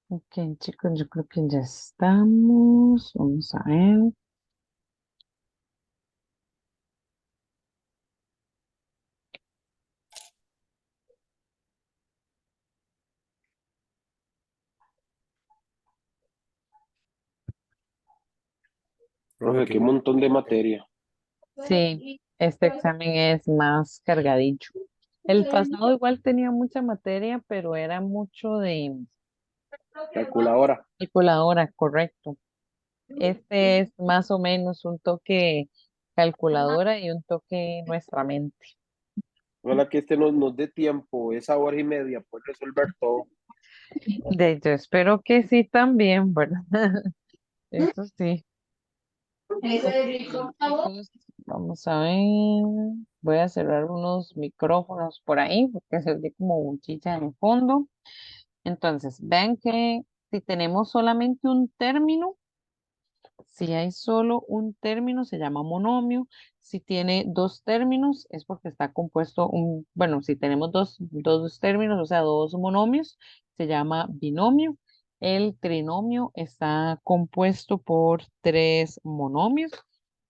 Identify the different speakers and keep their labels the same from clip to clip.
Speaker 1: Ok, chicos, yo creo que ya estamos. Vamos a ver.
Speaker 2: Profe, qué montón de materia.
Speaker 1: Sí, este examen es más cargadillo. El pasado igual tenía mucha materia, pero era mucho de
Speaker 2: Calculadora.
Speaker 1: calculadora, correcto. Este es más o menos un toque calculadora y un toque nuestra mente.
Speaker 2: Ojalá que este nos dé tiempo, esa hora y media, pues resolver todo.
Speaker 1: De hecho, espero que sí también, ¿verdad? Eso sí. Ok, chicos, vamos a ver. Voy a cerrar unos micrófonos por ahí porque se oye como buchilla en el fondo. Entonces, vean que si tenemos solamente un término, si hay solo un término, se llama monomio. Si tiene dos términos, es porque está compuesto bueno, si tenemos dos términos, o sea, dos monomios, se llama binomio. El trinomio está compuesto por tres monomios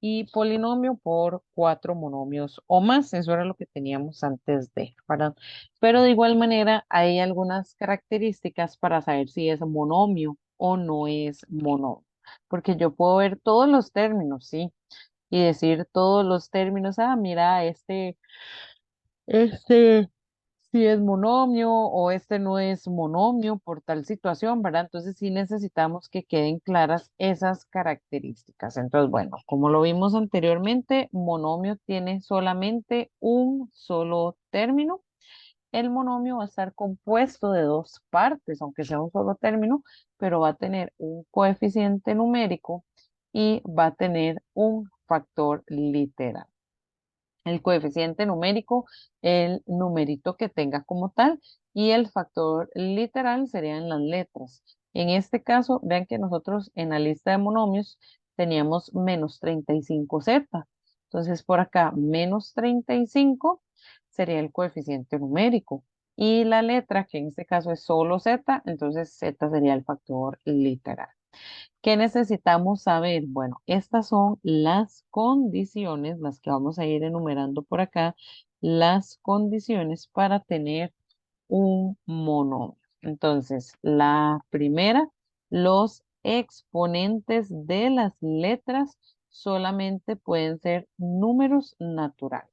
Speaker 1: y polinomio por cuatro monomios o más. Eso era lo que teníamos antes de, ¿verdad? Pero de igual manera, hay algunas características para saber si es monomio o no es monomio porque yo puedo ver todos los términos, sí, y decir todos los términos, mira, este sí es monomio o este no es monomio por tal situación, ¿verdad? Entonces sí necesitamos que queden claras esas características. Entonces, bueno, como lo vimos anteriormente, monomio tiene solamente un solo término. El monomio va a estar compuesto de dos partes, aunque sea un solo término, pero va a tener un coeficiente numérico y va a tener un factor literal. El coeficiente numérico, el numerito que tenga como tal, y el factor literal serían las letras. En este caso, vean que nosotros en la lista de monomios teníamos menos 35z. Entonces, por acá, menos 35 sería el coeficiente numérico. Y la letra, que en este caso es solo z, entonces z sería el factor literal. ¿Qué necesitamos saber? Bueno, estas son las condiciones, las que vamos a ir enumerando por acá, las condiciones para tener un monomio. Entonces, la primera, los exponentes de las letras solamente pueden ser números naturales.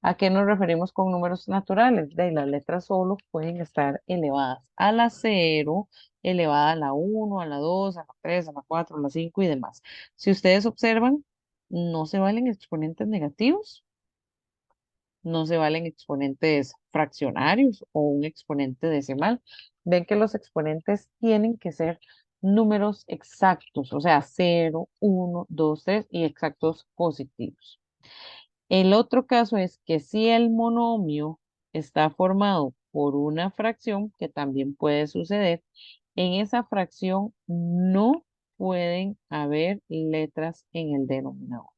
Speaker 1: ¿A qué nos referimos con números naturales? De las letras solo pueden estar elevadas a la cero, elevada a la uno, a la 2, a la 3, a la 4, a la 5 y demás. Si ustedes observan, no se valen exponentes negativos, no se valen exponentes fraccionarios o un exponente decimal. Ven que los exponentes tienen que ser números exactos, o sea, cero, uno, 2, 3 y exactos positivos. El otro caso es que si el monomio está formado por una fracción, que también puede suceder, en esa fracción no pueden haber letras en el denominador.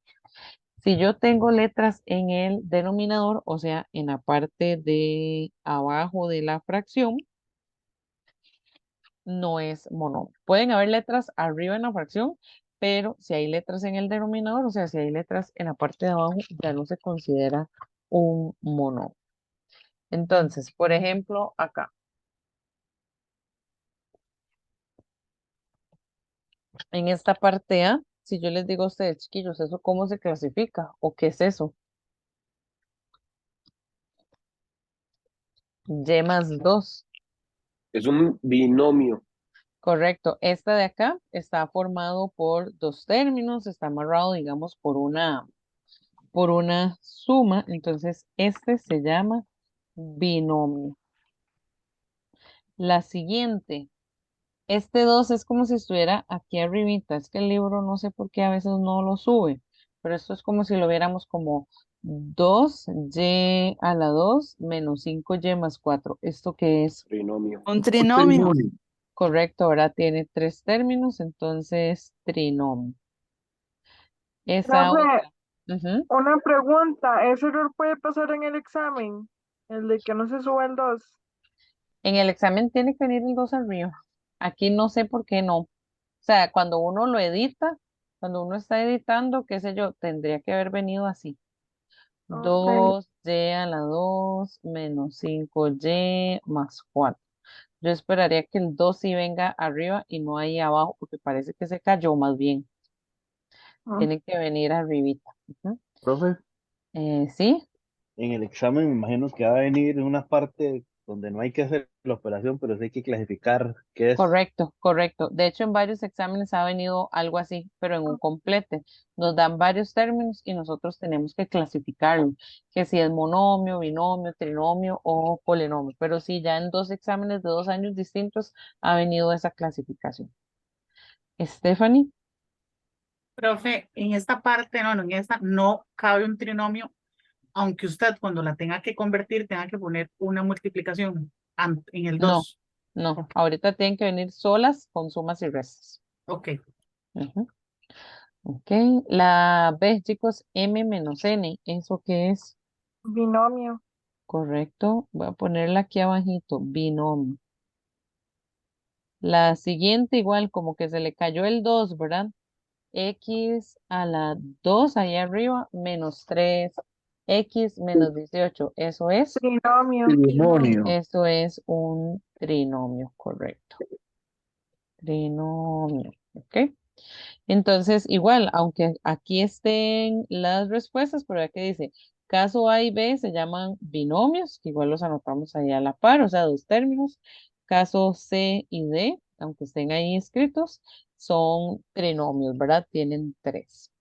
Speaker 1: Si yo tengo letras en el denominador, o sea, en la parte de abajo de la fracción, no es monomio. Pueden haber letras arriba en la fracción, pero si hay letras en el denominador, o sea, si hay letras en la parte de abajo, ya no se considera un monomio. Entonces, por ejemplo, acá, en esta parte A, si yo les digo a ustedes, chiquillos, ¿eso cómo se clasifica? ¿O qué es eso? Y más 2.
Speaker 2: Es un binomio.
Speaker 1: Correcto. Esta de acá está formado por dos términos, está amarrado, digamos, por una suma. Entonces, este se llama binomio. La siguiente, este 2 es como si estuviera aquí arribita. Es que el libro no sé por qué a veces no lo sube, pero esto es como si lo viéramos como 2y a la 2 menos 5y más 4. ¿Esto qué es?
Speaker 2: Trinomio.
Speaker 3: Un
Speaker 4: Un
Speaker 3: trinomio.
Speaker 4: trinomio.
Speaker 1: Correcto, ahora tiene tres términos, entonces trinomio. Esa
Speaker 4: Profe,
Speaker 1: otra. Ujú.
Speaker 3: Una pregunta, ¿ese error puede pasar en el examen? El de que no se sube el 2.
Speaker 1: En el examen tiene que venir el 2 arriba. Aquí no sé por qué no. O sea, cuando uno lo edita, cuando uno está editando, qué sé yo, tendría que haber venido así.
Speaker 3: Ok.
Speaker 1: 2y a la 2 menos 5y más 4. Yo esperaría que el 2 sí venga arriba y no ahí abajo, porque parece que se cayó más bien.
Speaker 3: Mm.
Speaker 1: Tiene que venir arribita. Ujú.
Speaker 4: Profe,
Speaker 1: ¿Sí?
Speaker 4: en el examen me imagino que va a venir una parte donde no hay que hacer la operación, pero sí hay que clasificar qué es.
Speaker 1: Correcto, correcto. De hecho, en varios exámenes ha venido algo así, pero en un complete. Nos dan varios términos y nosotros tenemos que clasificarlo, que si es monomio, binomio, trinomio o polinomio. Pero sí, ya en dos exámenes de 2 años distintos ha venido esa clasificación. Stephanie,
Speaker 5: Profe, en esta parte, no, no, en esta no cabe un trinomio, aunque usted cuando la tenga que convertir tenga que poner una multiplicación en el
Speaker 1: no,
Speaker 5: 2.
Speaker 1: no.
Speaker 5: Ok,
Speaker 1: Ahorita tienen que venir solas con sumas y restas.
Speaker 5: ok.
Speaker 1: Ujú. Ok. La B, chicos, M menos N. ¿Eso qué es?
Speaker 3: Binomio.
Speaker 1: Correcto. Voy a ponerla aquí abajito. Binomio. La siguiente igual, como que se le cayó el 2, ¿verdad? X a la 2 ahí arriba, menos 3 X menos 18.
Speaker 3: Trinomio.
Speaker 4: Trimonio.
Speaker 1: Eso es un trinomio, correcto. Trinomio, ¿ok? Entonces, igual, aunque aquí estén las respuestas, pero ya que dice, caso A y B se llaman binomios, que igual los anotamos ahí a la par, o sea, dos términos. Caso C y D, aunque estén ahí escritos, son trinomios, ¿verdad? Tienen tres.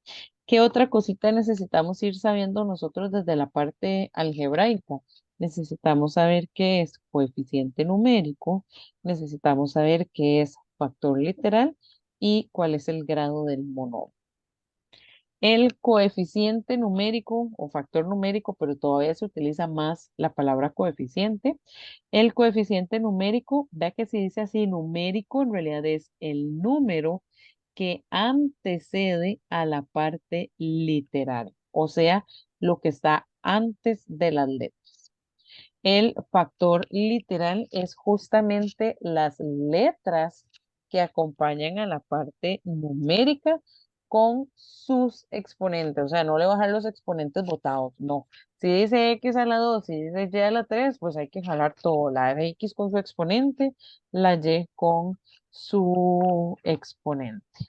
Speaker 1: ¿Qué otra cosita necesitamos ir sabiendo nosotros desde la parte algebraica? Necesitamos saber qué es coeficiente numérico, necesitamos saber qué es factor literal y cuál es el grado del monomio. El coeficiente numérico o factor numérico, pero todavía se utiliza más la palabra coeficiente. El coeficiente numérico, vea que si dice así numérico, en realidad es el número que antecede a la parte literaria, o sea, lo que está antes de las letras. El factor literal es justamente las letras que acompañan a la parte numérica con sus exponentes. O sea, no le voy a dejar los exponentes botados, no. Si dice X a la 2, si dice Y a la 3, pues hay que jalar todo. La X con su exponente, la Y con su exponente.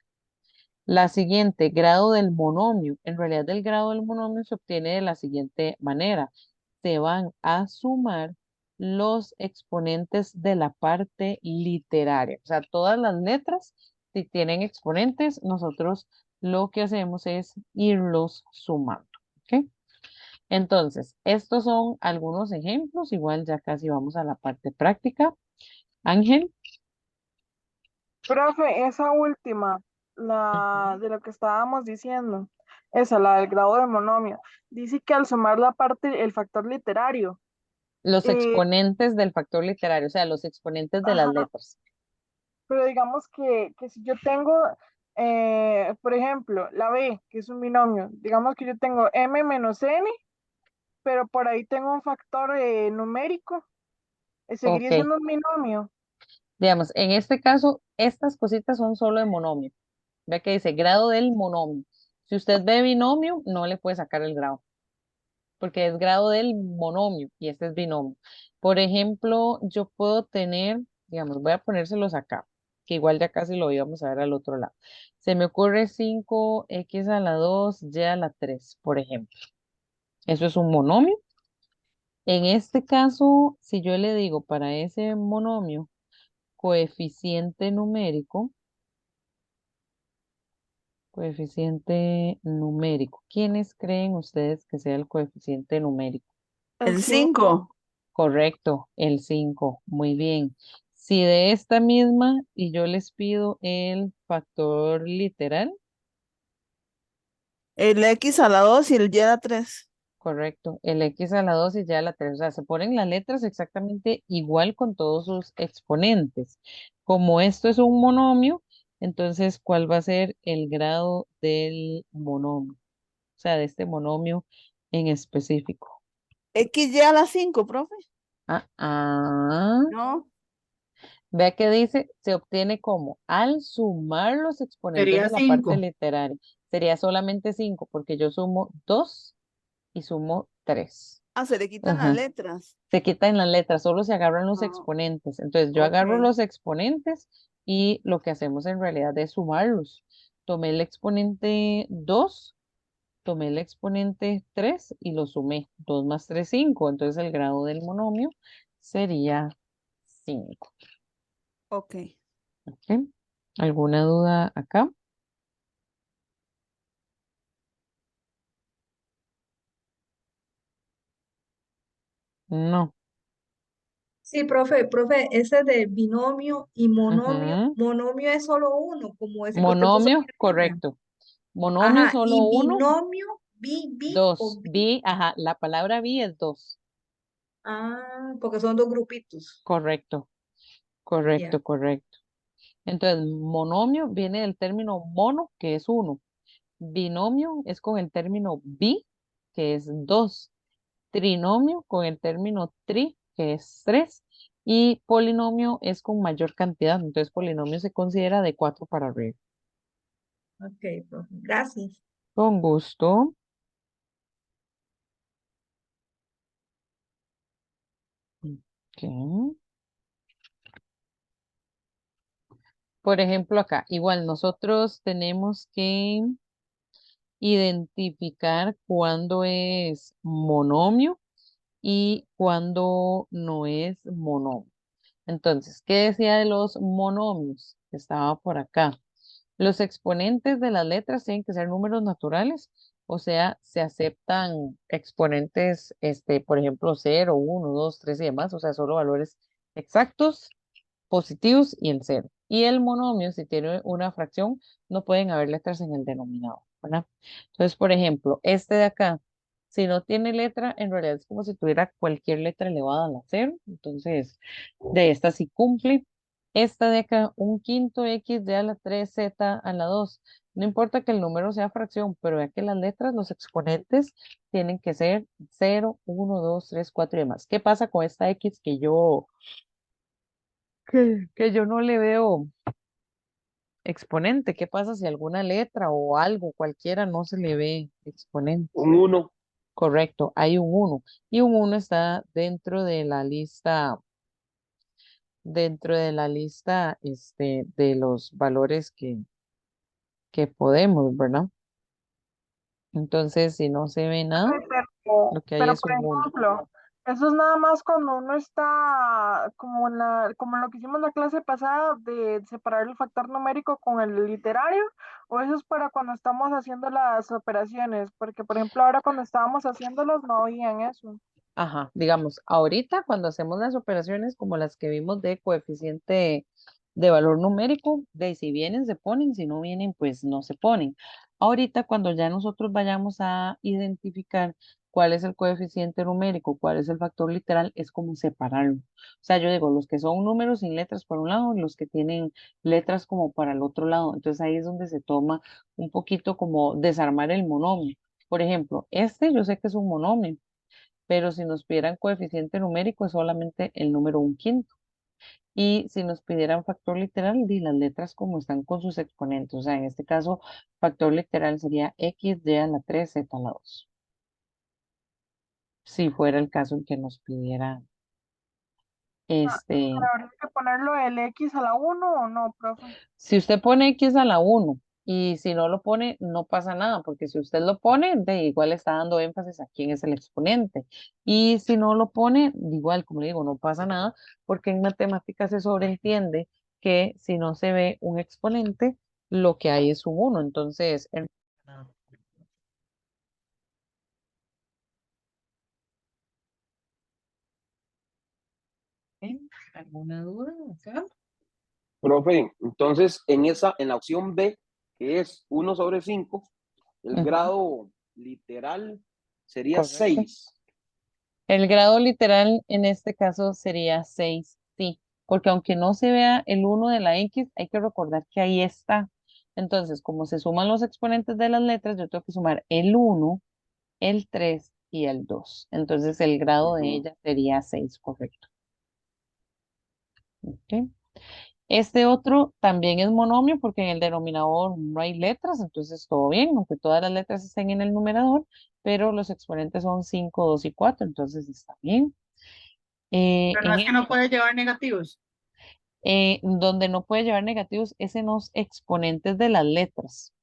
Speaker 1: La siguiente, grado del monomio. En realidad, el grado del monomio se obtiene de la siguiente manera. Se van a sumar los exponentes de la parte literaria. O sea, todas las letras, si tienen exponentes, nosotros lo que hacemos es irlos sumando. ¿Ok? Entonces, estos son algunos ejemplos. Igual ya casi vamos a la parte práctica. Ángel.
Speaker 3: Profe, esa última, la
Speaker 1: Ujú.
Speaker 3: de lo que estábamos diciendo, esa, la del grado de monomio, dice que al sumar la parte, el factor literario,
Speaker 1: Los
Speaker 3: eh,
Speaker 1: exponentes del factor literario, o sea, los exponentes de las
Speaker 3: ajá,
Speaker 1: letras.
Speaker 3: pero digamos que si yo tengo, por ejemplo, la B, que es un binomio, digamos que yo tengo M menos N, pero por ahí tengo un factor numérico, seguiría
Speaker 1: Ok.
Speaker 3: siendo un binomio.
Speaker 1: Digamos, en este caso, estas cositas son solo de monomio. Ve que dice grado del monomio. Si usted ve binomio, no le puede sacar el grado, porque es grado del monomio y este es binomio. Por ejemplo, yo puedo tener, digamos, voy a ponérselos acá, que igual ya casi lo íbamos a ver al otro lado. Se me ocurre 5x a la 2 y a la 3, por ejemplo. Eso es un monomio. En este caso, si yo le digo para ese monomio coeficiente numérico, coeficiente numérico. ¿Quiénes creen ustedes que sea el coeficiente numérico?
Speaker 3: El
Speaker 6: El
Speaker 3: 5.
Speaker 6: 5.
Speaker 1: Correcto, el 5. Muy bien. Si de esta misma y yo les pido el factor literal,
Speaker 6: El X a la 2 y el Y a la 3.
Speaker 1: correcto, el x a la 2 y y a la 3. O sea, se ponen las letras exactamente igual con todos sus exponentes. Como esto es un monomio, entonces, ¿cuál va a ser el grado del monomio? sea, de este monomio en específico.
Speaker 6: XY a la 5, profe.
Speaker 1: Ah,
Speaker 6: No.
Speaker 1: vea que dice, se obtiene como al sumar los exponentes
Speaker 5: Sería
Speaker 1: de la parte
Speaker 5: 5.
Speaker 1: literaria. Sería solamente 5 porque yo sumo 2 y sumo 3.
Speaker 6: Ah, se le quitan las
Speaker 1: Ajá.
Speaker 6: letras.
Speaker 1: Se quitan las letras, solo se agarran los
Speaker 6: Ah,
Speaker 1: exponentes. Entonces yo
Speaker 6: ok.
Speaker 1: agarro los exponentes y lo que hacemos en realidad es sumarlos. Tomé el exponente 2, tomé el exponente 3 y lo sumé. 2 más 3, 5. Entonces el grado del monomio sería 5.
Speaker 6: Ok.
Speaker 1: ¿Ok? ¿Alguna duda acá? No.
Speaker 7: Sí, profe, ese de binomio y monomio,
Speaker 1: Ujú.
Speaker 7: monomio es solo uno, como ese que usted puso
Speaker 1: Monomio,
Speaker 7: aquí arriba.
Speaker 1: correcto. Monomio
Speaker 7: Ajá,
Speaker 1: solo
Speaker 7: y
Speaker 1: uno,
Speaker 7: binomio, o
Speaker 1: dos.
Speaker 7: bi.
Speaker 1: Bi, ajá, la palabra bi es dos.
Speaker 7: Ah, porque son dos grupitos.
Speaker 1: Correcto,
Speaker 7: Ya.
Speaker 1: correcto, correcto. Entonces, monomio viene del término mono, que es uno. Binomio es con el término bi, que es dos. Trinomio con el término tri, que es tres. Y polinomio es con mayor cantidad. Entonces, polinomio se considera de cuatro para arriba.
Speaker 7: Ok, profe, gracias.
Speaker 1: Con gusto. Ok. Por ejemplo, acá, igual nosotros tenemos que identificar cuándo es monomio y cuándo no es monomio. Entonces, ¿qué decía de los monomios? Estaba por acá. Los exponentes de las letras tienen que ser números naturales, o sea, se aceptan exponentes, por ejemplo, 0, 1, 2, 3 y demás, o sea, solo valores exactos, positivos y el cero. Y el monomio, si tiene una fracción, no pueden haber letras en el denominador, ¿verdad? Entonces, por ejemplo, este de acá, si no tiene letra, en realidad es como si tuviera cualquier letra elevada a la cero. Entonces, de esta sí cumple. Esta de acá, un quinto x de a la 3 z a la 2. No importa que el número sea fracción, pero vea que las letras, los exponentes, tienen que ser 0, 1, 2, 3, 4 y demás. ¿Qué pasa con esta x que yo no le veo exponente? ¿Qué pasa si alguna letra o algo, cualquiera, no se le ve exponente?
Speaker 2: Un uno.
Speaker 1: Correcto, hay un uno y un uno está dentro de la lista, de los valores que podemos, ¿verdad? Entonces, si no se ve nada, lo que hay
Speaker 3: Pero
Speaker 1: es
Speaker 3: por
Speaker 1: un uno.
Speaker 3: ejemplo, eso es nada más cuando uno está como como en lo que hicimos la clase pasada de separar el factor numérico con el literario, o eso es para cuando estamos haciendo las operaciones, porque por ejemplo ahora cuando estábamos haciéndolos no oían eso.
Speaker 1: Ajá, digamos, ahorita cuando hacemos las operaciones como las que vimos de coeficiente de valor numérico, de si vienen se ponen, si no vienen pues no se ponen. Ahorita cuando ya nosotros vayamos a identificar cuál es el coeficiente numérico, cuál es el factor literal, es como separarlo. O sea, yo digo, los que son números sin letras por un lado, y los que tienen letras como para el otro lado. Entonces ahí es donde se toma un poquito como desarmar el monomio. Por ejemplo, este yo sé que es un monomio, pero si nos pidieran coeficiente numérico es solamente el número un quinto. Y si nos pidieran factor literal, di las letras como están con sus exponentes. O sea, en este caso, factor literal sería x y a la 3 z a la 2. Si fuera el caso en que nos pidieran
Speaker 3: Pero
Speaker 1: este.
Speaker 3: habría que ponerlo el x a la uno o no, profe.
Speaker 1: Si usted pone x a la uno y si no lo pone, no pasa nada, porque si usted lo pone, de igual está dando énfasis a quién es el exponente. Y si no lo pone, igual, como le digo, no pasa nada, porque en matemáticas se sobreentiende que si no se ve un exponente, lo que hay es un uno. Entonces, ¿alguna duda acá?
Speaker 2: Profe, entonces en la opción B, que es 1/5, el
Speaker 1: Ujú,
Speaker 2: grado literal sería
Speaker 1: correcto.
Speaker 2: 6.
Speaker 1: El grado literal en este caso sería 6, sí, porque aunque no se vea el uno de la X, hay que recordar que ahí está. Entonces, como se suman los exponentes de las letras, yo tengo que sumar el 1, el 3 y el 2. Entonces, el grado de
Speaker 2: Ujú.
Speaker 1: ella sería 6, correcto. ¿Ok? Este otro también es monomio porque en el denominador no hay letras, entonces todo bien, aunque todas las letras estén en el numerador, pero los exponentes son 5, 2 y 4, entonces está bien.
Speaker 5: Pero no
Speaker 1: En
Speaker 5: es que no
Speaker 1: este,
Speaker 5: puede llevar negativos.
Speaker 1: donde no puede llevar negativos es en los exponentes de las letras.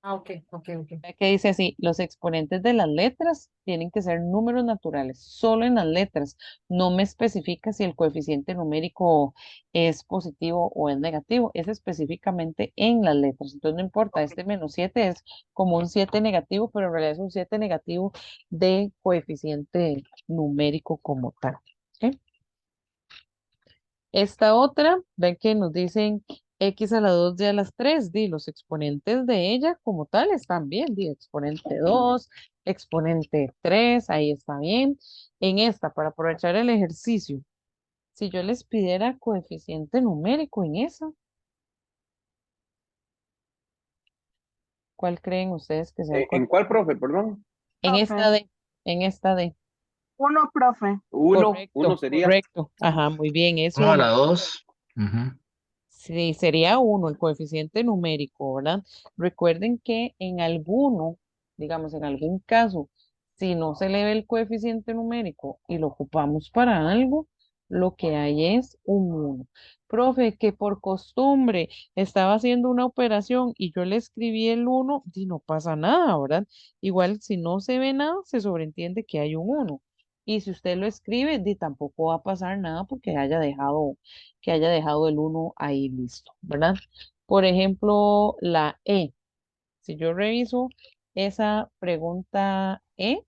Speaker 5: Ah, ok, ok, ok.
Speaker 1: Vea que dice así, los exponentes de las letras tienen que ser números naturales, solo en las letras. No me especifica si el coeficiente numérico es positivo o es negativo, es específicamente en las letras. Entonces no importa,
Speaker 5: Ok.
Speaker 1: este -7 es como un 7 negativo, pero en realidad es un 7 negativo de coeficiente numérico como tal. ¿Ok? Esta otra, ven que nos dicen x a la 2 y a las 3, di, los exponentes de ella como tal están bien, di, exponente 2, exponente 3, ahí está bien. En esta, para aprovechar el ejercicio, si yo les pidiera coeficiente numérico en esa, ¿cuál creen ustedes que sea el
Speaker 2: ¿En cuál, profe? Perdón.
Speaker 1: En
Speaker 3: Profe,
Speaker 1: esta de, en esta de,
Speaker 3: 1, profe.
Speaker 2: Uno
Speaker 1: correcto,
Speaker 2: sería.
Speaker 1: correcto, ajá, muy bien, es
Speaker 8: 1 a
Speaker 1: uno.
Speaker 8: la 2. Ujú.
Speaker 1: Sí, sería uno el coeficiente numérico, ¿verdad? Recuerden que en alguno, digamos, en algún caso, si no se le ve el coeficiente numérico y lo ocupamos para algo, lo que hay es un uno. Profe, que por costumbre estaba haciendo una operación y yo le escribí el uno y no pasa nada, ¿verdad? Igual si no se ve nada, se sobreentiende que hay un uno. Y si usted lo escribe, tampoco va a pasar nada porque que haya dejado el uno ahí listo, ¿verdad? Por ejemplo, la E. Si yo reviso esa pregunta E,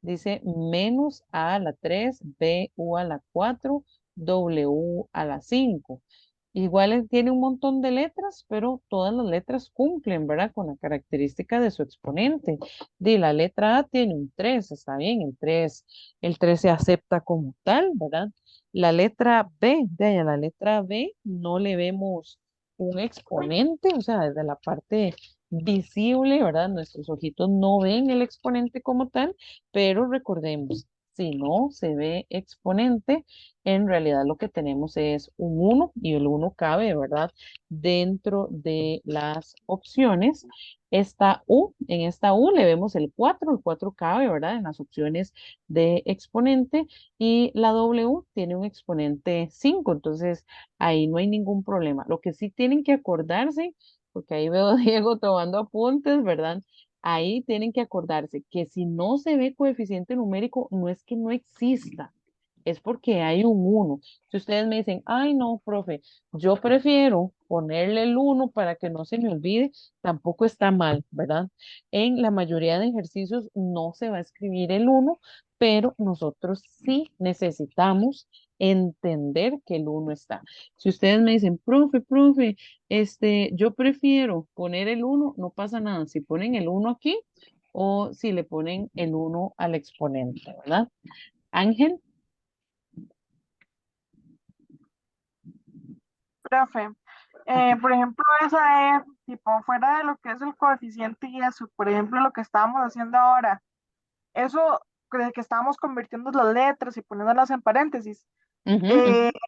Speaker 1: dice menos A a la 3, B, U a la 4, W a la 5. Igual tiene un montón de letras, pero todas las letras cumplen, ¿verdad? Con la característica de su exponente. La letra A tiene un 3, está bien, el 3 se acepta como tal, ¿verdad? La letra B, de ahí a la letra B no le vemos un exponente, o sea, desde la parte visible, ¿verdad? Nuestros ojitos no ven el exponente como tal, pero recordemos, si no se ve exponente, en realidad lo que tenemos es un uno y el uno cabe, ¿verdad? Dentro de las opciones. En esta U le vemos el 4 cabe, ¿verdad? En las opciones de exponente y la W tiene un exponente 5, entonces ahí no hay ningún problema. Lo que sí tienen que acordarse, porque ahí veo a Diego tomando apuntes, ¿verdad? Ahí tienen que acordarse que si no se ve coeficiente numérico, no es que no exista, es porque hay un uno. Si ustedes me dicen, ay no, profe, yo prefiero ponerle el uno para que no se me olvide, tampoco está mal, ¿verdad? En la mayoría de ejercicios no se va a escribir el uno, pero nosotros sí necesitamos entender que el uno está. Si ustedes me dicen, profe, yo prefiero poner el uno, no pasa nada. Si ponen el uno aquí o si le ponen el uno al exponente, ¿verdad? Ángel.
Speaker 3: Profe, por ejemplo, esa E, tipo, fuera de lo que es el coeficiente y eso, por ejemplo, lo que estábamos haciendo ahora, eso que estábamos convirtiendo las letras y poniéndolas en paréntesis.
Speaker 1: Ujú,
Speaker 3: Eh,
Speaker 1: ujú.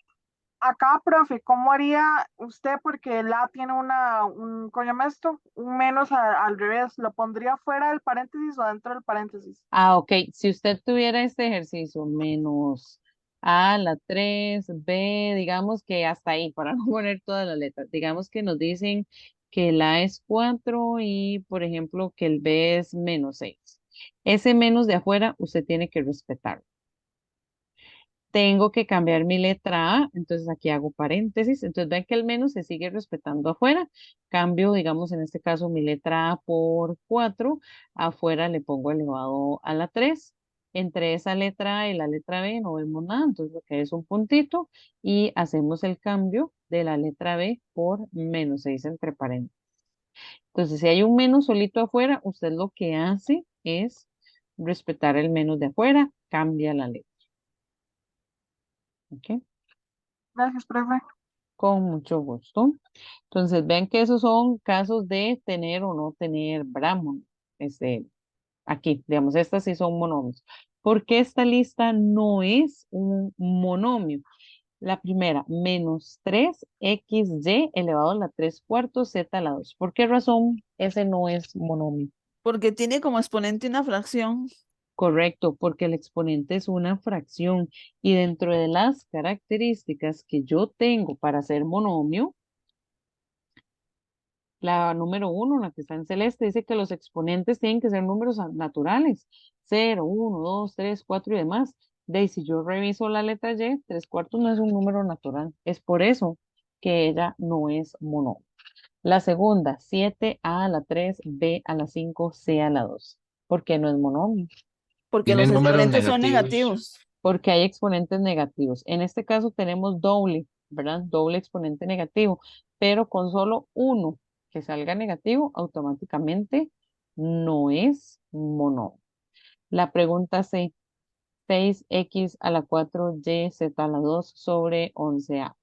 Speaker 3: acá, profe, ¿cómo haría usted? Porque la tiene ¿cómo se llama esto? Un menos al revés. ¿Lo pondría fuera del paréntesis o dentro del paréntesis?
Speaker 1: Ah, ok. Si usted tuviera este ejercicio menos A, la 3 B, digamos que hasta ahí, para no poner todas las letras, digamos que nos dicen que el A es 4 y, por ejemplo, que el B es -6. Ese menos de afuera usted tiene que respetar. Tengo que cambiar mi letra A, entonces aquí hago paréntesis, entonces ven que el menos se sigue respetando afuera, cambio, digamos, en este caso mi letra A por 4, afuera le pongo elevado a la 3, entre esa letra A y la letra B no vemos nada, entonces lo que es un puntito y hacemos el cambio de la letra B por -6 entre paréntesis. Entonces, si hay un menos solito afuera, usted lo que hace es respetar el menos de afuera, cambia la letra. ¿Ok?
Speaker 3: Gracias, profe.
Speaker 1: Con mucho gusto. Entonces, vean que esos son casos de tener o no tener Brahman. Este, aquí, digamos, estas sí son monomios. ¿Por qué esta lista no es un monomio? La primera, menos 3xy elevado a la 3 cuartos z a la 2. ¿Por qué razón ese no es monomio?
Speaker 6: Porque tiene como exponente una fracción.
Speaker 1: Correcto, porque el exponente es una fracción y dentro de las características que yo tengo para ser monomio, la número uno, la que está en celeste, dice que los exponentes tienen que ser números naturales, 0, 1, 2, 3, 4 y demás. De ahí, si yo reviso la letra Y, 3 cuartos no es un número natural. Es por eso que ella no es monomio. La segunda, 7a a la 3, b a la 5, c a la 2. ¿Por qué no es monomio?
Speaker 6: Porque
Speaker 8: Tiene
Speaker 6: los
Speaker 8: números
Speaker 6: exponentes son
Speaker 8: negativos.
Speaker 6: negativos.
Speaker 1: Porque hay exponentes negativos. En este caso tenemos doble, ¿verdad? Doble exponente negativo, pero con solo uno que salga negativo, automáticamente no es monomio. La pregunta C, 6x a la 4y z a la 2 sobre 11a.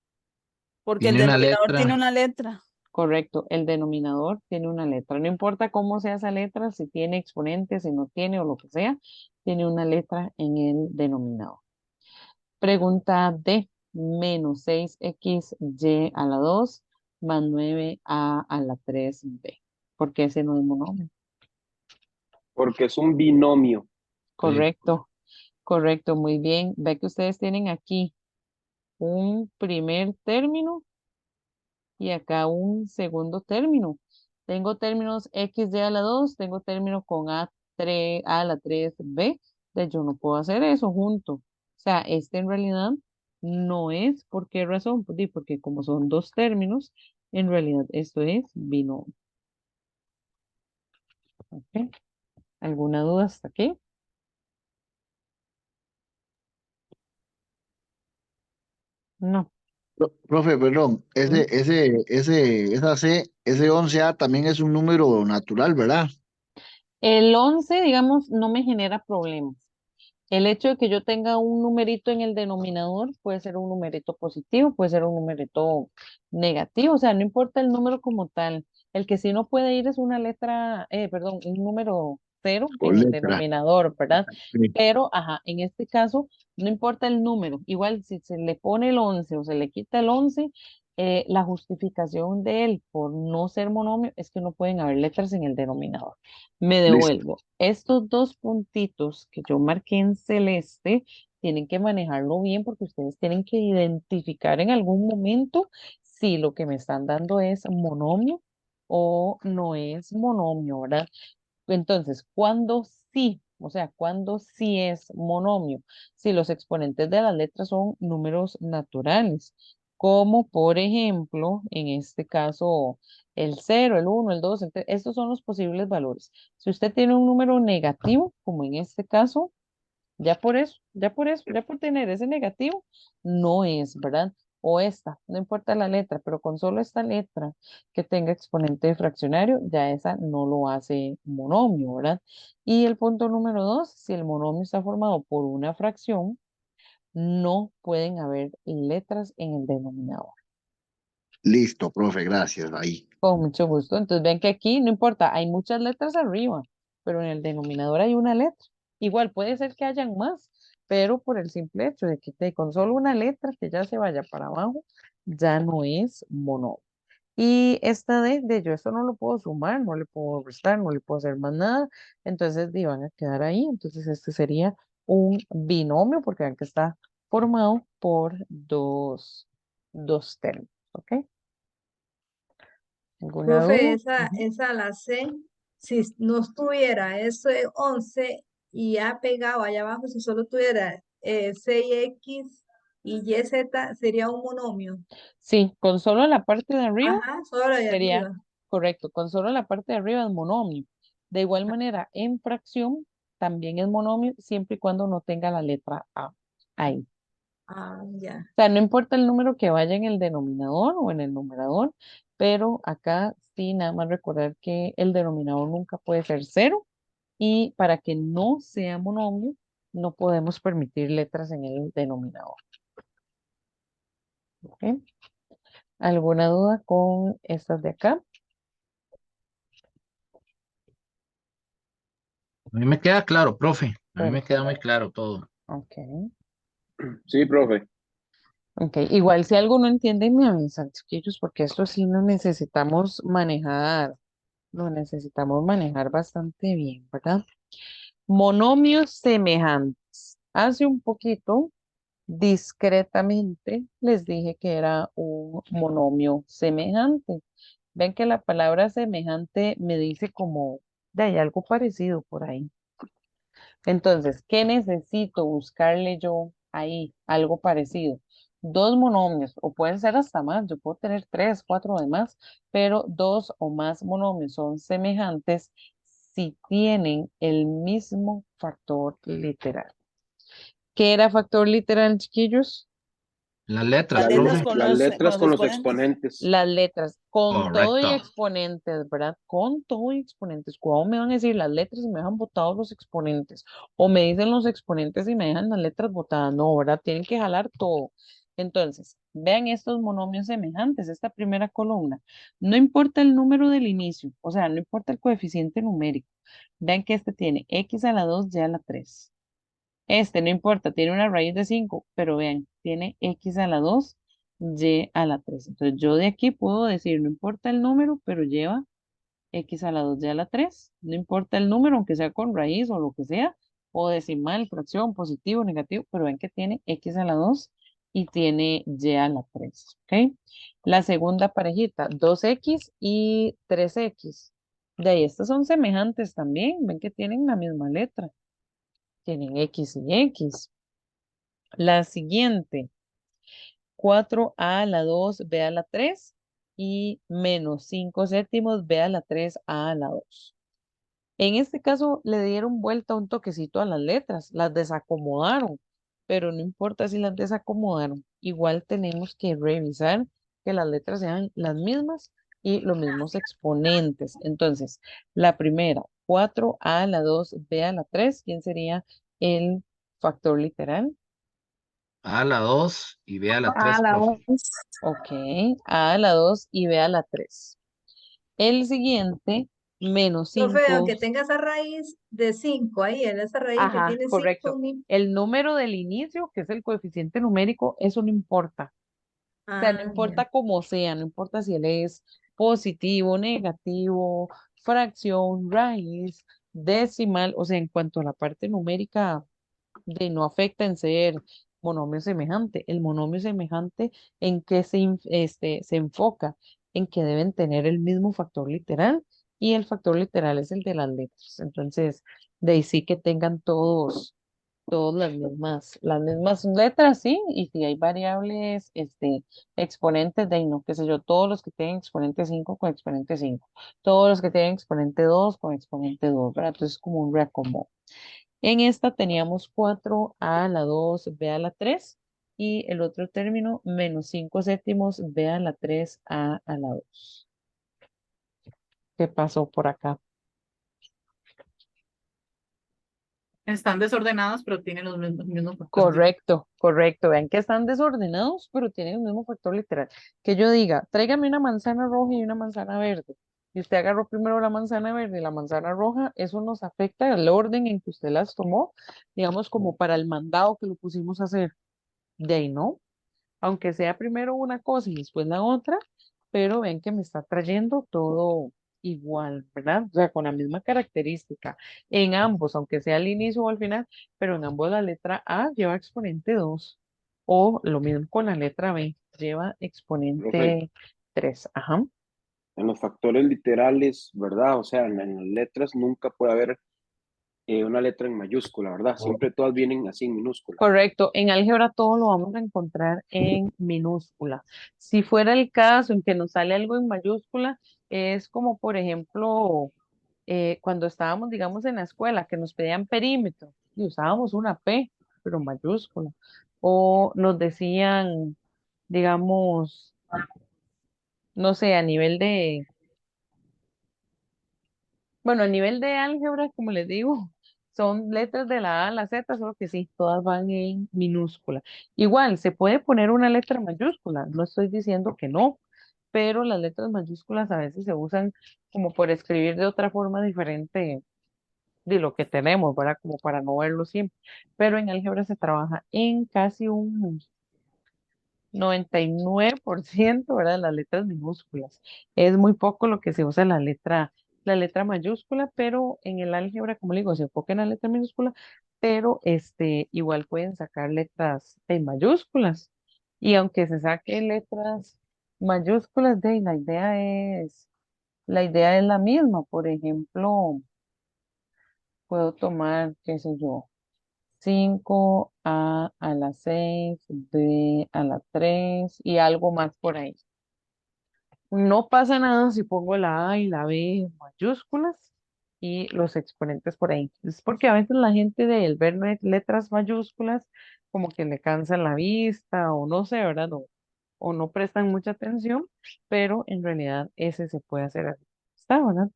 Speaker 6: Porque el
Speaker 8: Tiene una
Speaker 6: denominador tiene
Speaker 8: letra.
Speaker 6: una letra.
Speaker 1: Correcto, el denominador tiene una letra. No importa cómo sea esa letra, si tiene exponente, si no tiene o lo que sea, tiene una letra en el denominador. Pregunta D, menos 6xy a la 2 más 9a a la 3b. ¿Por qué ese no es monomio?
Speaker 2: Porque es un binomio.
Speaker 8: Sí.
Speaker 1: Correcto, correcto, muy bien. Ve que ustedes tienen aquí un primer término y acá un segundo término. Tengo términos xy a la 2, tengo término con a la 3b. Yo no puedo hacer eso junto. O sea, este en realidad no es. ¿Por qué razón? Pues, porque como son dos términos, en realidad esto es binomio. ¿Ok? ¿Alguna duda hasta aquí? No.
Speaker 9: Profe, perdón,
Speaker 1: ¿Mm?
Speaker 9: ese 11A también es un número natural, ¿verdad?
Speaker 1: El 11, digamos, no me genera problemas. El hecho de que yo tenga un numerito en el denominador puede ser un numerito positivo, puede ser un numerito negativo, o sea, no importa el número como tal. El que sí no puede ir es una letra, perdón, un número cero
Speaker 9: O
Speaker 1: en el
Speaker 9: letra.
Speaker 1: denominador, ¿verdad?
Speaker 9: Sí.
Speaker 1: Pero, ajá, en este caso, no importa el número. Igual si se le pone el 11 o se le quita el 11, la justificación de él por no ser monomio es que no pueden haber letras en el denominador. Me
Speaker 9: Listo.
Speaker 1: devuelvo. Estos dos puntitos que yo marqué en celeste tienen que manejarlo bien porque ustedes tienen que identificar en algún momento si lo que me están dando es monomio o no es monomio, ¿verdad? Entonces, ¿cuándo sí? O sea, ¿cuándo sí es monomio? Si los exponentes de las letras son números naturales, como por ejemplo, en este caso, el 0, el 1, el 2, el 3, estos son los posibles valores. Si usted tiene un número negativo, como en este caso, ya por tener ese negativo, no es, ¿verdad? O esta, no importa la letra, pero con solo esta letra que tenga exponente fraccionario, ya esa no lo hace monomio, ¿verdad? Y el punto número dos, si el monomio está formado por una fracción, no pueden haber letras en el denominador.
Speaker 9: Listo, profe, gracias. Ahí.
Speaker 1: Con mucho gusto. Entonces ven que aquí no importa, hay muchas letras arriba, pero en el denominador hay una letra. Igual puede ser que hayan más, pero por el simple hecho de que con solo una letra que ya se vaya para abajo, ya no es monomio. Y esta de yo esto no lo puedo sumar, no le puedo restar, no le puedo hacer más nada, entonces van a quedar ahí. Entonces este sería un binomio porque vean que está formado por dos términos, ¿ok? ¿Alguna
Speaker 7: Profe,
Speaker 1: duda? Ujú.
Speaker 7: esa la C, si no estuviera ese 11 y ya pegado allá abajo, si solo tuviera 6x y z, sería un monomio.
Speaker 1: Sí, con solo la parte de arriba
Speaker 7: Ajá, solo de
Speaker 1: sería
Speaker 7: arriba.
Speaker 1: correcto, con solo la parte de arriba es monomio. De igual manera, en fracción también es monomio siempre y cuando no tenga la letra A ahí.
Speaker 7: Ah, ya.
Speaker 1: O sea, no importa el número que vaya en el denominador o en el numerador, pero acá sí, nada más recordar que el denominador nunca puede ser cero y para que no sea monomio, no podemos permitir letras en el denominador. ¿Ok? ¿Alguna duda con estas de acá?
Speaker 8: A mí me queda claro, profe. A mí me queda muy
Speaker 1: Perfecto.
Speaker 8: claro todo.
Speaker 1: Ok.
Speaker 2: Sí, profe.
Speaker 1: Ok. Igual si algo no entienden, me avisan, chiquillos, porque esto sí lo necesitamos manejar bastante bien, ¿verdad? Monomios semejantes. Hace un poquito, discretamente, les dije que era un monomio semejante. Ven que la palabra semejante me dice como de hay algo parecido por ahí. Entonces, ¿qué necesito buscarle yo ahí? Algo parecido. Dos monomios, o pueden ser hasta más, yo puedo tener tres, cuatro además, pero dos o más monomios son semejantes si tienen el mismo factor literal. ¿Qué era factor literal, chiquillos?
Speaker 8: Las letras,
Speaker 6: Las
Speaker 2: Las,
Speaker 6: letras
Speaker 8: profe.
Speaker 6: con
Speaker 2: las
Speaker 6: con
Speaker 2: letras
Speaker 6: los
Speaker 2: con los
Speaker 6: exponentes.
Speaker 2: exponentes.
Speaker 1: Las letras, con todo y
Speaker 8: Correcto.
Speaker 1: exponentes, ¿verdad? Con todo y exponentes. Cuando me van a decir las letras y me dejan botados los exponentes, o me dicen los exponentes y me dejan las letras botadas, no, ¿verdad? Tienen que jalar todo. Entonces, vean estos monomios semejantes, esta primera columna. No importa el número del inicio, o sea, no importa el coeficiente numérico. Vean que este tiene x a la 2 y a la 3. Este no importa, tiene una raíz de 5, pero vean, tiene x a la 2, y a la 3. Entonces yo de aquí puedo decir, no importa el número, pero lleva x a la 2, y a la 3. No importa el número, aunque sea con raíz o lo que sea, o decimal, fracción, positivo, negativo, pero ven que tiene x a la 2 y tiene y a la 3. ¿Ok? La segunda parejita, 2x y 3x. De ahí, estas son semejantes también, ven que tienen la misma letra. Tienen x y x. La siguiente, 4a a la 2 b a la 3 y menos 5 séptimos b a la 3 a la 2. En este caso le dieron vuelta un toquecito a las letras, las desacomodaron, pero no importa si las desacomodaron, igual tenemos que revisar que las letras sean las mismas y los mismos exponentes. Entonces, la primera, 4a a la 2 b a la 3, ¿quién sería el factor literal?
Speaker 8: A la 2 y B a la
Speaker 7: A
Speaker 8: 3,
Speaker 7: la
Speaker 8: profe.
Speaker 7: 11.
Speaker 1: Ok, a la 2 y b a la 3. El siguiente, menos
Speaker 7: Profe,
Speaker 1: 5.
Speaker 7: aunque tenga esa raíz de 5 ahí, en esa raíz que
Speaker 1: Ajá,
Speaker 7: tiene 5,
Speaker 1: correcto. El número del inicio, que es el coeficiente numérico, eso no importa. O sea, no
Speaker 7: ya.
Speaker 1: importa cómo sea, no importa si él es positivo, negativo, fracción, raíz, decimal, o sea, en cuanto a la parte numérica, de no afecta en ser monomio semejante. El monomio semejante en que se enfoca en que deben tener el mismo factor literal y el factor literal es el de las letras. Entonces, de ahí sí que tengan todas las mismas letras, sí, y si hay variables, exponentes de ahí no, qué sé yo, todos los que tienen exponente 5 con exponente 5, todos los que tienen exponente 2 con exponente 2, ¿verdad? Entonces, como un reacomodo. En esta teníamos 4a a la 2 b a la 3 y el otro término, menos 5 séptimos b a la 3 a la 2. ¿Qué pasó por acá?
Speaker 5: Están desordenados, pero tienen los mismos factores.
Speaker 1: Correcto, correcto. Vean que están desordenados, pero tienen el mismo factor literal. Que yo diga, tráigame una manzana roja y una manzana verde. Y usted agarró primero la manzana verde y la manzana roja, eso nos afecta el orden en que usted las tomó, digamos, como para el mandado que lo pusimos a hacer. De ahí no. Aunque sea primero una cosa y después la otra, pero ven que me está trayendo todo igual, ¿verdad? O sea, con la misma característica en ambos, aunque sea al inicio o al final, pero en ambos la letra A lleva exponente 2 o lo mismo con la letra B, lleva
Speaker 2: Profe,
Speaker 1: exponente 3. Ajá.
Speaker 2: en los factores literales, ¿verdad? O sea, en las letras nunca puede haber una letra en mayúscula, ¿verdad? Siempre todas vienen así en minúscula.
Speaker 1: Correcto, en álgebra todo lo vamos a encontrar en minúscula. Si fuera el caso en que nos sale algo en mayúscula, es como por ejemplo cuando estábamos, digamos, en la escuela, que nos pedían perímetro y usábamos una P, pero mayúscula. O nos decían, digamos, no sé, a nivel de, bueno, a nivel de álgebra, como les digo, son letras de la A a la Z, solo que sí, todas van en minúscula. Igual, se puede poner una letra mayúscula, no estoy diciendo que no, pero las letras mayúsculas a veces se usan como por escribir de otra forma diferente de lo que tenemos, ¿verdad? Como para no verlo siempre. Pero en álgebra se trabaja en casi un 99%, ¿verdad? Las letras minúsculas. Es muy poco lo que se usa la letra mayúscula, pero en el álgebra, como le digo, se enfoca en la letra minúscula, pero igual pueden sacar letras en mayúsculas. Y aunque se saquen letras mayúsculas, la idea es la misma. Por ejemplo, puedo tomar, qué sé yo, 5a a la 6 b a la 3 y algo más por ahí. No pasa nada si pongo la A y la B mayúsculas y los exponentes por ahí. Es porque a veces la gente del ver letras mayúsculas como que le cansa la vista o no sé, ¿verdad? O no prestan mucha atención, pero en realidad ese se puede hacer así. Está, ¿verdad?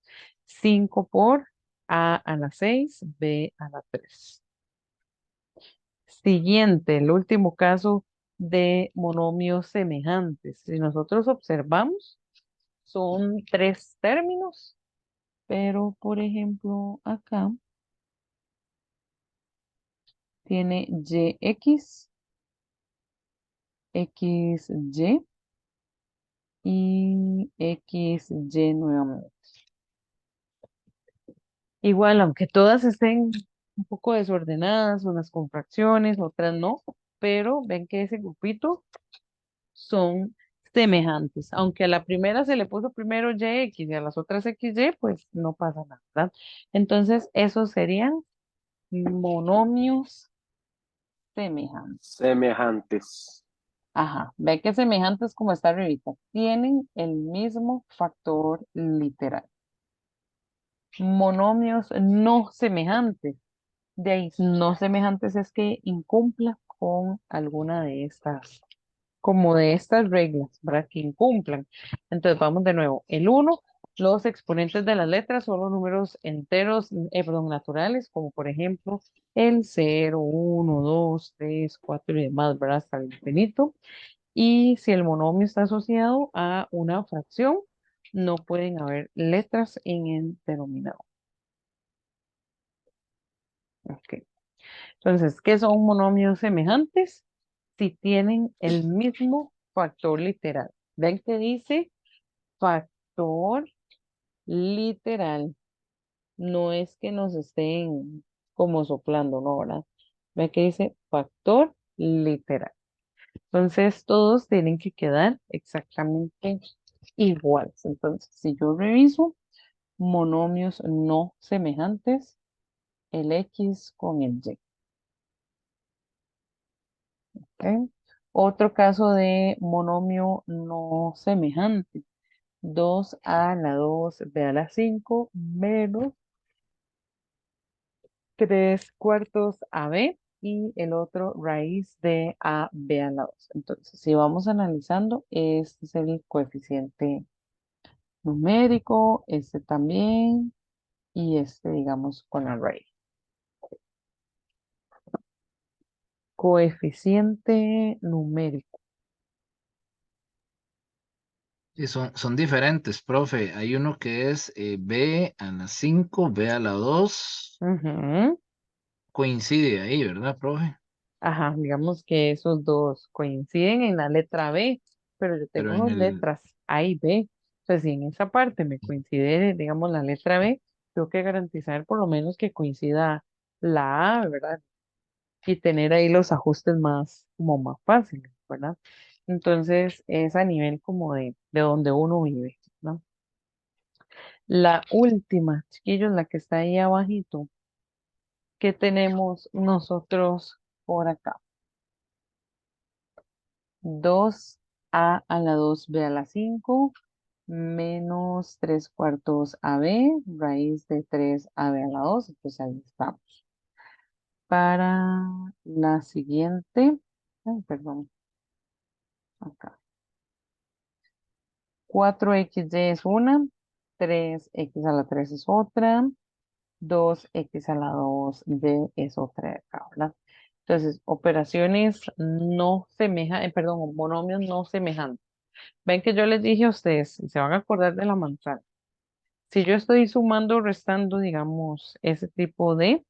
Speaker 1: 5 por a a la 6 b a la 3. Siguiente, el último caso de monomios semejantes. Si nosotros observamos, son tres términos, pero por ejemplo acá tiene yx, xy y xy nuevamente. Igual, aunque todas estén un poco desordenadas, unas con fracciones, otras no, pero ven que ese grupito son semejantes. Aunque a la primera se le puso primero YX y a las otras XY, pues no pasa nada, ¿verdad? Entonces, esos serían monomios semejantes.
Speaker 2: Semejantes.
Speaker 1: Ajá, ve que semejantes como está arribita. Tienen el mismo factor literal. Monomios no semejantes. De ahí, no semejantes es que incumpla con alguna de estas, como de estas reglas, ¿verdad? Que incumplan. Entonces vamos de nuevo. El uno, los exponentes de las letras son los números enteros, perdón, naturales, como por ejemplo el 0, 1, 2, 3, 4 y demás, ¿verdad? Hasta el infinito. Y si el monomio está asociado a una fracción, no pueden haber letras en el denominador. Ok. Entonces, ¿qué son monomios semejantes? Si tienen el mismo factor literal. Ven que dice factor literal. No es que nos estén como soplando, ¿no? ¿Verdad? Ven que dice factor literal. Entonces, todos tienen que quedar exactamente iguales. Entonces, si yo reviso monomios no semejantes, el X con el Y. ¿Ok? Otro caso de monomio no semejante. 2a a la 2 b a la 5 menos 3/4 ab y el otro raíz de ab a la 2. Entonces, si vamos analizando, este es el coeficiente numérico, este también, y este, digamos, con la raíz. Coeficiente numérico.
Speaker 8: Y son diferentes, profe. Hay uno que es b a la 5 b a la 2.
Speaker 1: Ujú.
Speaker 8: Coincide ahí, ¿verdad, profe?
Speaker 1: Ajá, digamos que esos dos coinciden en la letra B, pero yo
Speaker 8: Pero
Speaker 1: tengo
Speaker 8: en
Speaker 1: dos
Speaker 8: el,
Speaker 1: letras A y B. Entonces, si en esa parte me coincide, digamos, la letra B, tengo que garantizar por lo menos que coincida la A, ¿verdad? Y tener ahí los ajustes más, como más fáciles, ¿verdad? Entonces, es a nivel como de donde uno vive, ¿no? La última, chiquillos, la que está ahí abajito, ¿qué tenemos nosotros por acá? 2a a la 2 b a la 5 menos 3/4 ab, raíz de 3ab a la 2. Entonces ahí estamos. Para la siguiente, ay, perdón, acá. 4xy es una, 3x a la 3 es otra, 2x a la 2b es otra de acá, ¿verdad? Entonces, operaciones no semejantes, perdón, monomios no semejantes. Ven que yo les dije a ustedes, y se van a acordar de la manzana. Si yo estoy sumando o restando, digamos, ese tipo yo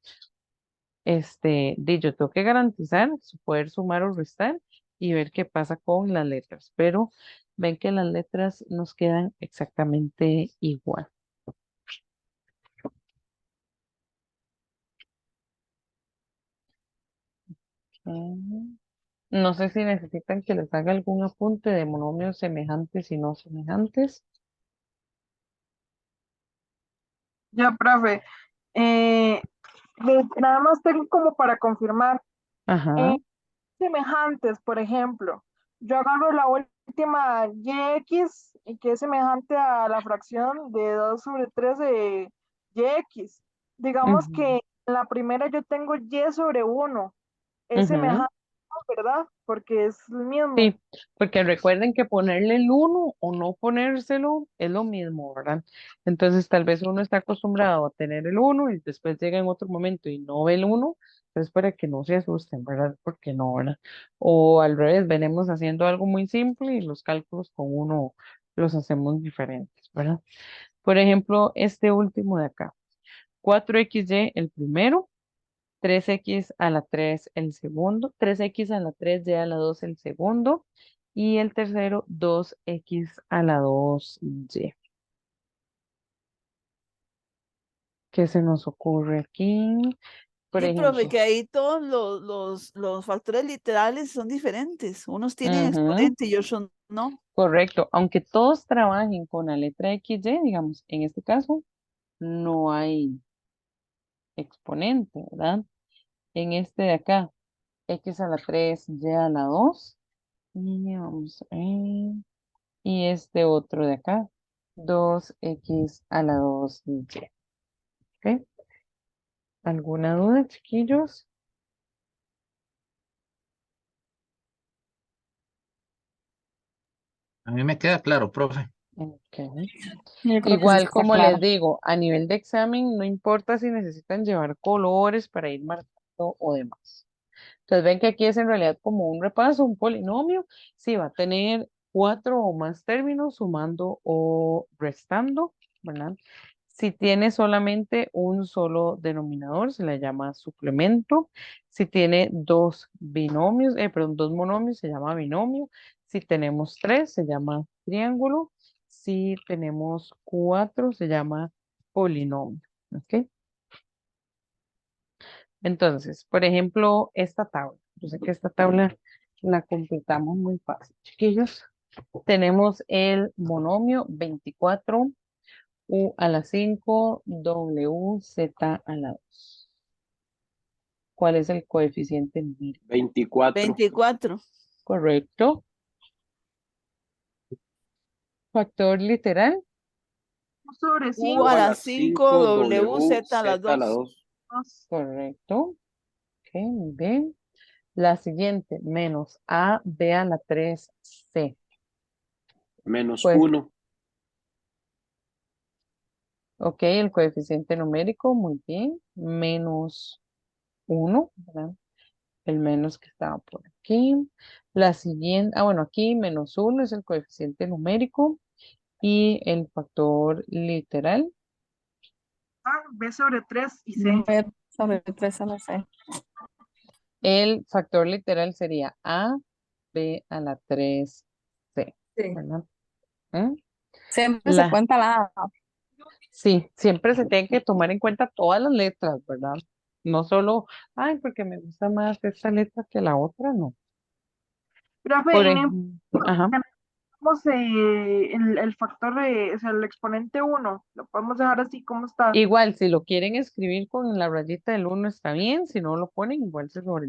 Speaker 1: tengo que garantizar poder sumar o restar y ver qué pasa con las letras. Pero ven que las letras nos quedan exactamente igual. No sé si necesitan que les haga algún apunte de monomios semejantes y no semejantes.
Speaker 3: Ya, profe. Nada más tengo como para confirmar.
Speaker 1: Ajá.
Speaker 3: Semejantes, por ejemplo, yo agarro la última yx y que es semejante a la fracción de 2 sobre 3 de yx. Digamos
Speaker 1: Ujú,
Speaker 3: que en la primera yo tengo y sobre 1, es
Speaker 1: ujú.
Speaker 3: semejante, ¿verdad? Porque es el mismo.
Speaker 1: Sí, porque recuerden que ponerle el uno o no ponérselo es lo mismo, ¿verdad? Entonces tal vez uno está acostumbrado a tener el uno y después llega en otro momento y no ve el uno, entonces para que no se asusten, ¿verdad? Porque no, ¿verdad? O al revés, venimos haciendo algo muy simple y los cálculos con uno los hacemos diferentes, ¿verdad? Por ejemplo, este último de acá, 4xy el primero. 3x a la 3 el segundo, 3x a la 3 y a la 2 el segundo, y el tercero 2x a la 2y. ¿Qué se nos ocurre aquí? Por
Speaker 6: Sí, profe,
Speaker 1: ejemplo,
Speaker 6: que ahí todos los factores literales son diferentes. Unos tienen
Speaker 1: ujú,
Speaker 6: exponente y otros no.
Speaker 1: correcto, aunque todos trabajen con la letra xy, digamos, en este caso no hay exponente, ¿verdad? En este de acá, x a la 3 y a la 2, y vamos a ver. Y este otro de acá, 2x a la 2y. ¿Ok? ¿Alguna duda, chiquillos?
Speaker 8: A mí me queda claro, profe.
Speaker 1: Ok.
Speaker 10: Yo creo que sí
Speaker 1: Igual,
Speaker 10: está
Speaker 1: como les
Speaker 10: claro.
Speaker 1: digo, a nivel de examen, no importa si necesitan llevar colores para ir marcando o demás. Entonces ven que aquí es en realidad como un repaso, un polinomio. Sí, va a tener 4 o más términos sumando o restando, ¿verdad? Si tiene solamente un solo denominador, se le llama suplemento. Si tiene dos binomios, perdón, dos monomios, se llama binomio. Si tenemos tres, se llama triángulo. Si tenemos cuatro, se llama polinomio. ¿Ok? Entonces, por ejemplo, esta tabla. Yo sé que esta tabla la completamos muy fácil. Chiquillos, tenemos el monomio 24 u a la 5 w z a la 2. ¿Cuál es el coeficiente numérico?
Speaker 2: 24.
Speaker 6: 24.
Speaker 1: Correcto. Factor literal.
Speaker 3: Sobre
Speaker 6: U
Speaker 3: 5.
Speaker 6: a
Speaker 2: A
Speaker 6: la
Speaker 2: la
Speaker 6: 5,
Speaker 2: 5
Speaker 6: W,
Speaker 2: W,
Speaker 6: Z a la
Speaker 2: Z a la
Speaker 6: 2.
Speaker 2: 2.
Speaker 1: Correcto. Ok, muy bien. La siguiente, menos a b a la 3 c.
Speaker 2: Menos
Speaker 1: Pues,
Speaker 2: 1.
Speaker 1: ok, el coeficiente numérico, muy bien. Menos 1, ¿verdad? El menos que estaba por aquí. La siguiente, bueno, aquí menos 1 es el coeficiente numérico y el factor literal.
Speaker 3: B sobre 3 y C.
Speaker 10: B sobre 3 a la C.
Speaker 1: El factor literal sería a b a la 3c,
Speaker 7: Sí.
Speaker 1: ¿verdad? ¿Mm?
Speaker 10: Siempre se
Speaker 1: La,
Speaker 10: cuenta la A.
Speaker 1: sí, siempre se tiene que tomar en cuenta todas las letras, ¿verdad? No solo, ay, porque me gusta más esta letra que la otra, no.
Speaker 3: Profe,
Speaker 1: Por
Speaker 3: y no
Speaker 1: ejemplo, ajá.
Speaker 3: importamos el factor de, o sea, el exponente 1, lo podemos dejar así como está.
Speaker 1: Igual, si lo quieren escribir con la rayita del uno está bien, si no lo ponen, igual se sobre